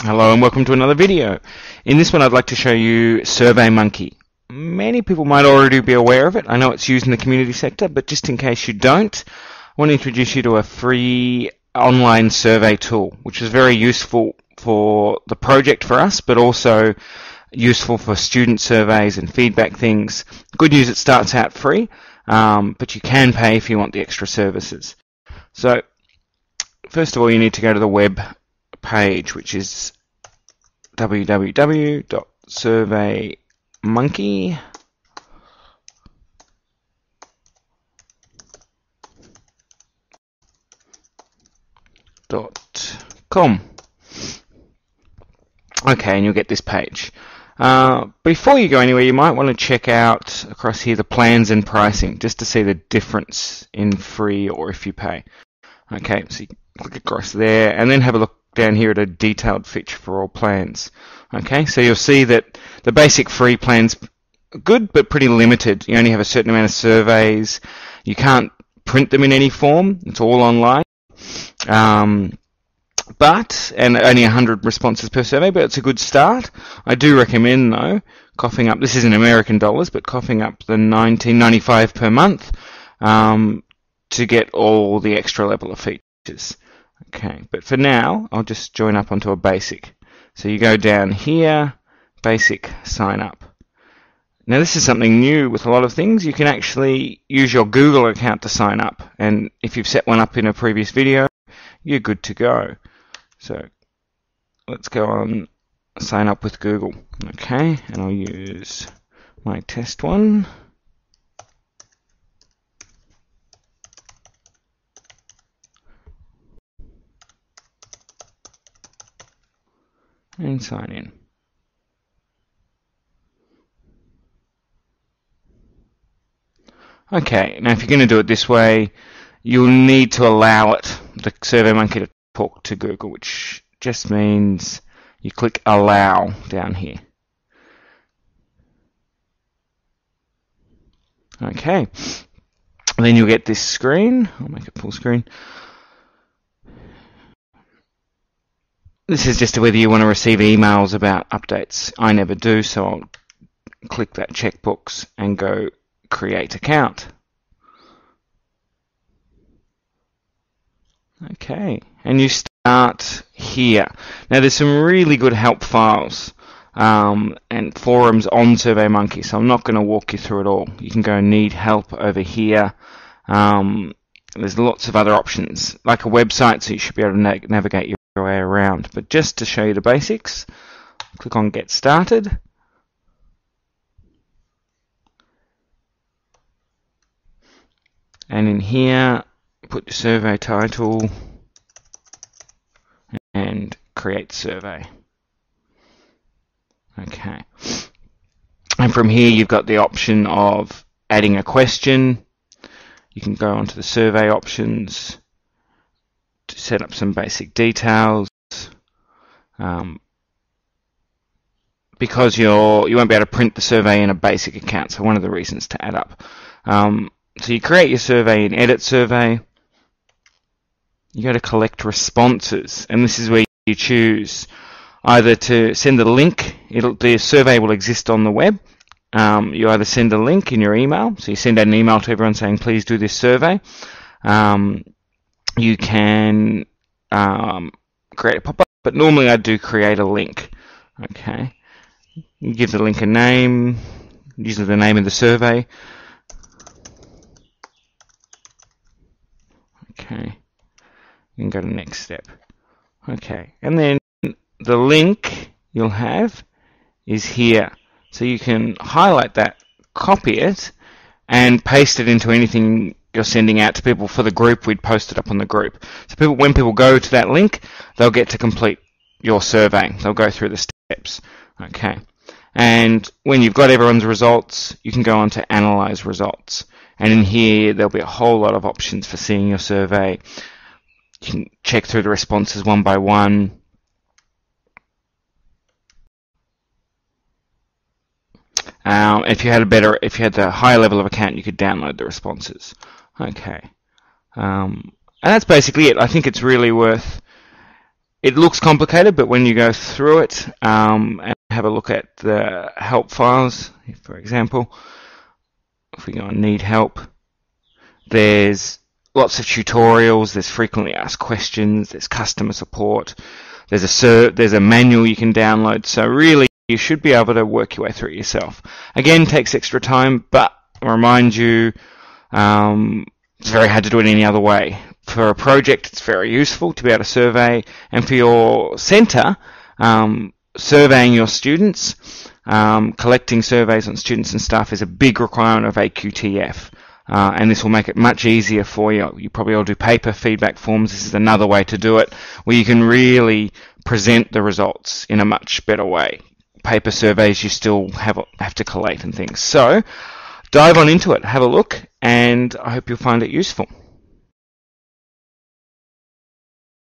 Hello and welcome to another video. In this one I'd like to show you SurveyMonkey. Many people might already be aware of it. I know it's used in the community sector, but just in case you don't, I want to introduce you to a free online survey tool, which is very useful for the project for us, but also useful for student surveys and feedback things. Good news, it starts out free, but you can pay if you want the extra services. So, first of all, you need to go to the web page, which is www.surveymonkey.com. Okay, and you'll get this page. Before you go anywhere, you might want to check out across here the plans and pricing, just to see the difference in free or if you pay. Okay, so you click across there and then have a look down here at a detailed feature for all plans. Okay, so you'll see that the basic free plan's good but pretty limited. You only have a certain amount of surveys. You can't print them in any form. It's all online. And only 100 responses per survey, but it's a good start. I do recommend, though, coughing up, this is in American dollars, but coughing up the $19.95 per month to get all the extra level of features. Okay, but for now, I'll just join up onto a basic. So you go down here, basic, sign up. Now this is something new with a lot of things. You can actually use your Google account to sign up, and if you've set one up in a previous video, you're good to go. So let's go on sign up with Google. Okay, and I'll use my test one. And sign in. Okay, now if you're going to do it this way, you'll need to allow it, the SurveyMonkey, to talk to Google, which just means you click allow down here. Okay, and then you'll get this screen. I'll make it full screen. This is just whether you want to receive emails about updates. I never do, so I'll click that checkbox and go create account. Okay, and you start here. Now there's some really good help files and forums on SurveyMonkey, so I'm not going to walk you through it all. You can go need help over here. There's lots of other options, like a website, so you should be able to navigate your way around. But just to show you the basics, click on Get Started. And in here, put your survey title and create survey. Okay. And from here, you've got the option of adding a question. You can go onto the survey options to set up some basic details. Because you won't be able to print the survey in a basic account, so one of the reasons to add up. So you create your survey in Edit Survey. You go to Collect Responses, and this is where you choose either to send a link. The survey will exist on the web. You either send a link in your email, so you send out an email to everyone saying please do this survey. You can create a pop-up, but normally I do create a link. Okay, you give the link a name, usually the name of the survey. Okay, you can go to the next step. Okay, and then the link you'll have is here. So you can highlight that, copy it, and paste it into anything you're sending out to people for the group. We'd post it up on the group. So when people go to that link, they'll get to complete your survey. They'll go through the steps. Okay. And when you've got everyone's results, you can go on to Analyze Results. And in here, there'll be a whole lot of options for seeing your survey. You can check through the responses one by one. If you had the higher level of account, you could download the responses. Okay, and that's basically it. I think it's really worth It looks complicated, but when you go through it and have a look at the help files, for example, if we go on need help, there's lots of tutorials, there's frequently asked questions, there's customer support, there's a manual you can download. So really, you should be able to work your way through it yourself. Again, takes extra time, but I remind you, it's very hard to do it any other way. For a project, it's very useful to be able to survey, and for your centre, surveying your students, collecting surveys on students and staff is a big requirement of AQTF. And this will make it much easier for you. You probably all do paper feedback forms. This is another way to do it, where you can really present the results in a much better way. Paper surveys you still have to collate and things. So dive on into it, have a look, and I hope you'll find it useful.